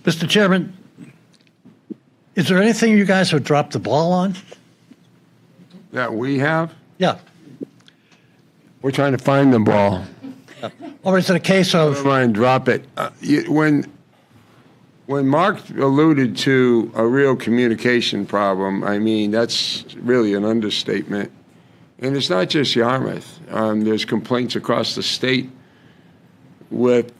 Mr. Chairman, is there anything you guys have dropped the ball on? That we have? Yeah. We're trying to find the ball. Or is it a case of... Never mind, drop it. When Mark alluded to a real communication problem, I mean, that's really an understatement. And it's not just Yarmouth. There's complaints across the state with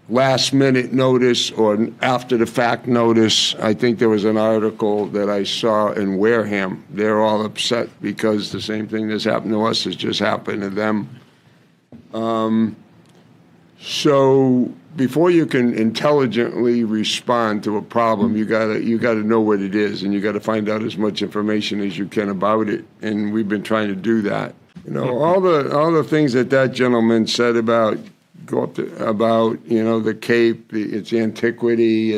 last-minute notice or after-the-fact notice. I think there was an article that I saw in Wareham. They're all upset because the same thing that's happened to us has just happened to them. So before you can intelligently respond to a problem, you gotta know what it is, and you gotta find out as much information as you can about it. And we've been trying to do that. You know, all the things that gentleman said about the Cape, its antiquity,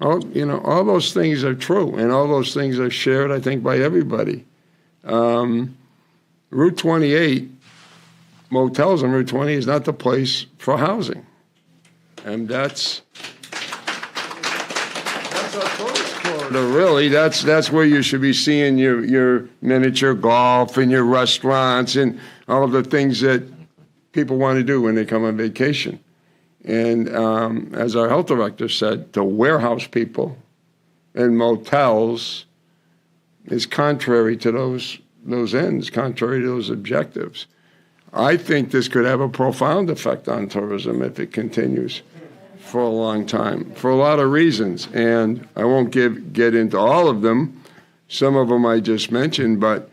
all those things are true, and all those things are shared, I think, by everybody. Route 28. Motels on Route 20 is not the place for housing. And that's our tourist corridor, really. That's where you should be seeing your miniature golf and your restaurants and all of the things that people want to do when they come on vacation. And as our health director said, to warehouse people in motels is contrary to those ends, contrary to those objectives. I think this could have a profound effect on tourism if it continues for a long time, for a lot of reasons. And I won't get into all of them. Some of them I just mentioned, but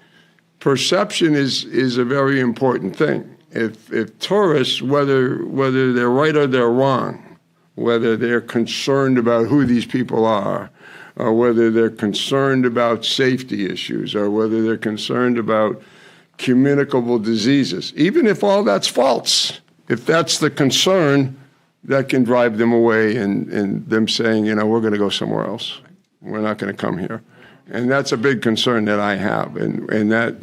perception is a very important thing. If tourists, whether they're right or they're wrong, whether they're concerned about who these people are, or whether they're concerned about safety issues, or whether they're concerned about communicable diseases, even if all that's false, if that's the concern, that can drive them away and them saying, we're going to go somewhere else. We're not going to come here. And that's a big concern that I have. And that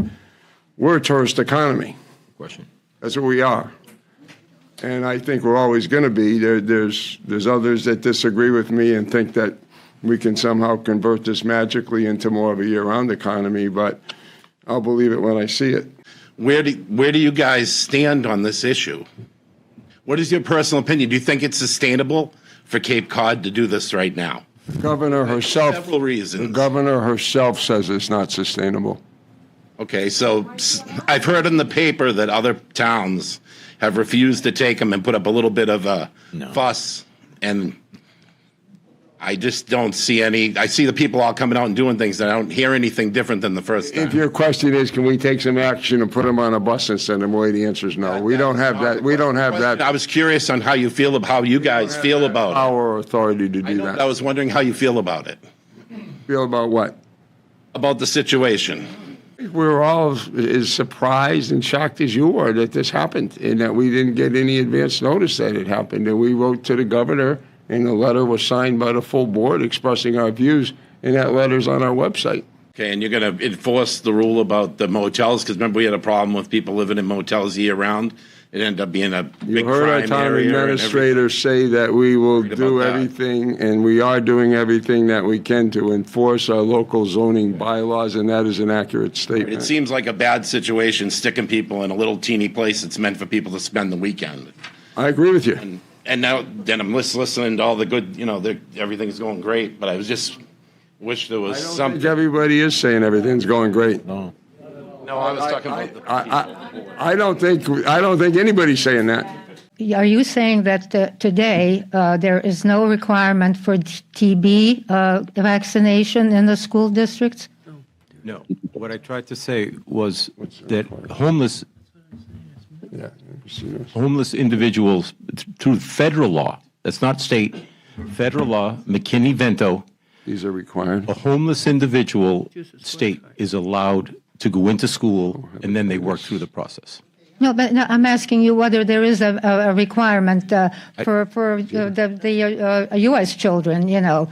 we're a tourist economy. Question. That's what we are. And I think we're always going to be. There's others that disagree with me and think that we can somehow convert this magically into more of a year-round economy, but I'll believe it when I see it. Where do you guys stand on this issue? What is your personal opinion? Do you think it's sustainable for Cape Cod to do this right now? The governor herself. Several reasons. The governor herself says it's not sustainable. Okay, so I've heard in the paper that other towns have refused to take them and put up a little bit of a fuss, and I just don't see any. I see the people all coming out and doing things, and I don't hear anything different than the first time. If your question is, can we take some action and put them on a bus and send them away, the answer is no. We don't have that. We don't have that. I was curious on how you guys feel about it. Power or authority to do that. I was wondering how you feel about it. Feel about what? About the situation. We're all as surprised and shocked as you are that this happened and that we didn't get any advance notice that it happened. And we wrote to the governor, and the letter was signed by the full board expressing our views, and that letter's on our website. Okay, and you're going to enforce the rule about the motels? Because remember, we had a problem with people living in motels year-round. It ended up being a big crime area. You heard our town administrator say that we will do everything, and we are doing everything that we can to enforce our local zoning bylaws, and that is an accurate statement. It seems like a bad situation, sticking people in a little teeny place that's meant for people to spend the weekend. I agree with you. And now, then I'm listening to all the good, everything's going great, but I was just wish there was something. I think everybody is saying everything's going great. No, I was talking about the people. I don't think anybody's saying that. Are you saying that today there is no requirement for TB vaccination in the school districts? No. What I tried to say was that homeless individuals, through federal law, that's not state, federal law, McKinney-Vento, these are required. A homeless individual state is allowed to go into school, and then they work through the process. No, but no, I'm asking you whether there is a requirement for the U.S. children, for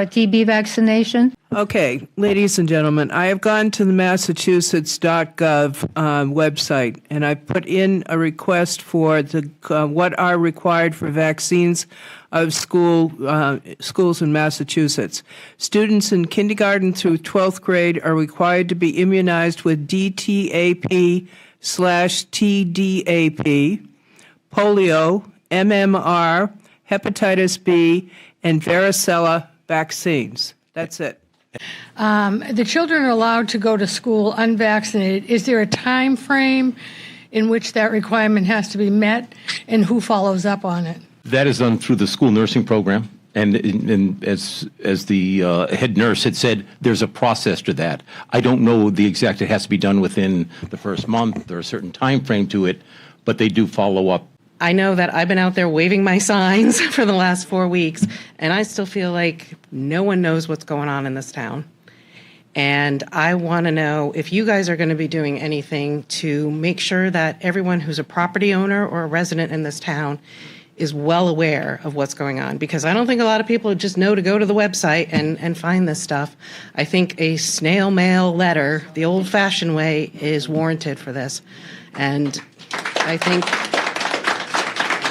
a TB vaccination. Okay, ladies and gentlemen, I have gone to the Massachusetts.gov website, and I've put in a request for what are required for vaccines of schools in Massachusetts. Students in kindergarten through 12th grade are required to be immunized with DTaP/TDAP, polio, MMR, hepatitis B, and varicella vaccines. That's it. The children are allowed to go to school unvaccinated. Is there a time frame in which that requirement has to be met, and who follows up on it? That is done through the school nursing program. And as the head nurse had said, there's a process to that. I don't know the exact, it has to be done within the first month. There's a certain time frame to it, but they do follow up. I know that I've been out there waving my signs for the last 4 weeks, and I still feel like no one knows what's going on in this town. And I want to know if you guys are going to be doing anything to make sure that everyone who's a property owner or a resident in this town is well aware of what's going on. Because I don't think a lot of people just know to go to the website and find this stuff. I think a snail mail letter, the old-fashioned way, is warranted for this. And I think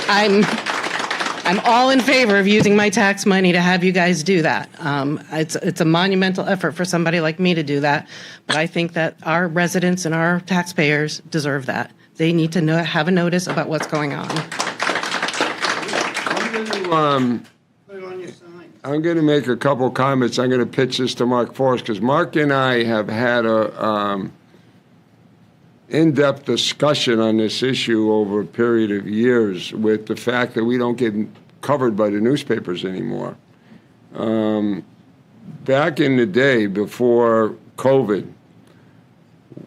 I'm all in favor of using my tax money to have you guys do that. It's a monumental effort for somebody like me to do that, but I think that our residents and our taxpayers deserve that. They need to have a notice about what's going on. I'm going to make a couple comments. I'm going to pitch this to Mark Forrest, because Mark and I have had a in-depth discussion on this issue over a period of years, with the fact that we don't get covered by the newspapers anymore. Back in the day, before COVID,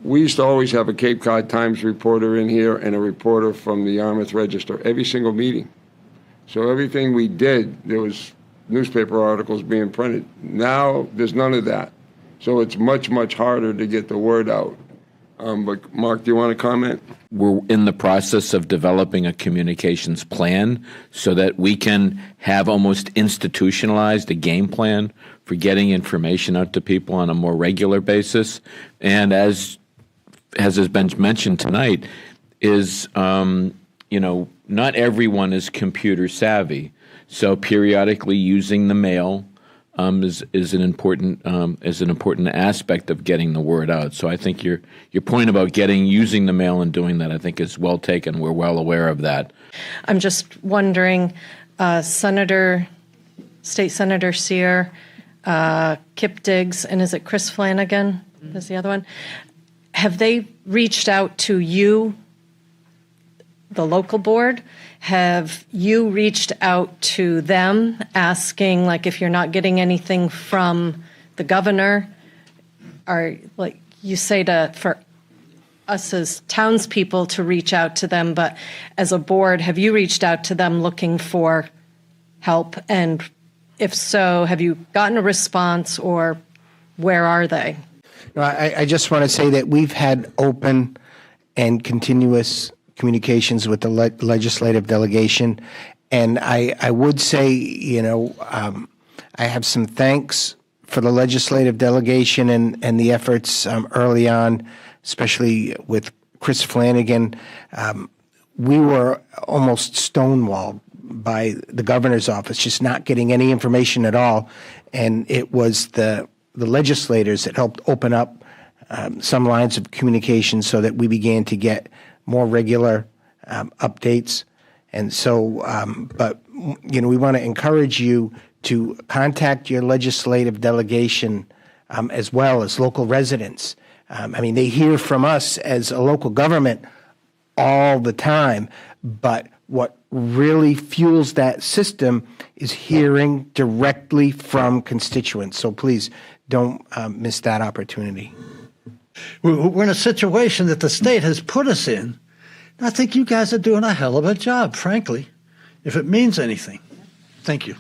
we used to always have a Cape Cod Times reporter in here and a reporter from the Yarmouth Register every single meeting. So everything we did, there was newspaper articles being printed. Now there's none of that. So it's much, much harder to get the word out. But Mark, do you want to comment? We're in the process of developing a communications plan so that we can have almost institutionalized a game plan for getting information out to people on a more regular basis. And as has been mentioned tonight, is not everyone is computer savvy. So periodically using the mail is an important aspect of getting the word out. So I think your point about using the mail and doing that, I think, is well taken. We're well aware of that. I'm just wondering, State Senator Sear, Kip Diggs, and is it Chris Flanagan? Is the other one? Have they reached out to you, the local board? Have you reached out to them asking, like, if you're not getting anything from the governor, or like you say for us as townspeople to reach out to them, but as a board, have you reached out to them looking for help? And if so, have you gotten a response, or where are they? No, I just want to say that we've had open and continuous communications with the legislative delegation. And I would say, I have some thanks for the legislative delegation and the efforts early on, especially with Chris Flanagan. We were almost stonewalled by the governor's office, just not getting any information at all. And it was the legislators that helped open up some lines of communication so that we began to get more regular updates. And so, but, we want to encourage you to contact your legislative delegation as well as local residents. They hear from us as a local government all the time, but what really fuels that system is hearing directly from constituents. So please don't miss that opportunity. We're in a situation that the state has put us in. I think you guys are doing a hell of a job, frankly, if it means anything. Thank you.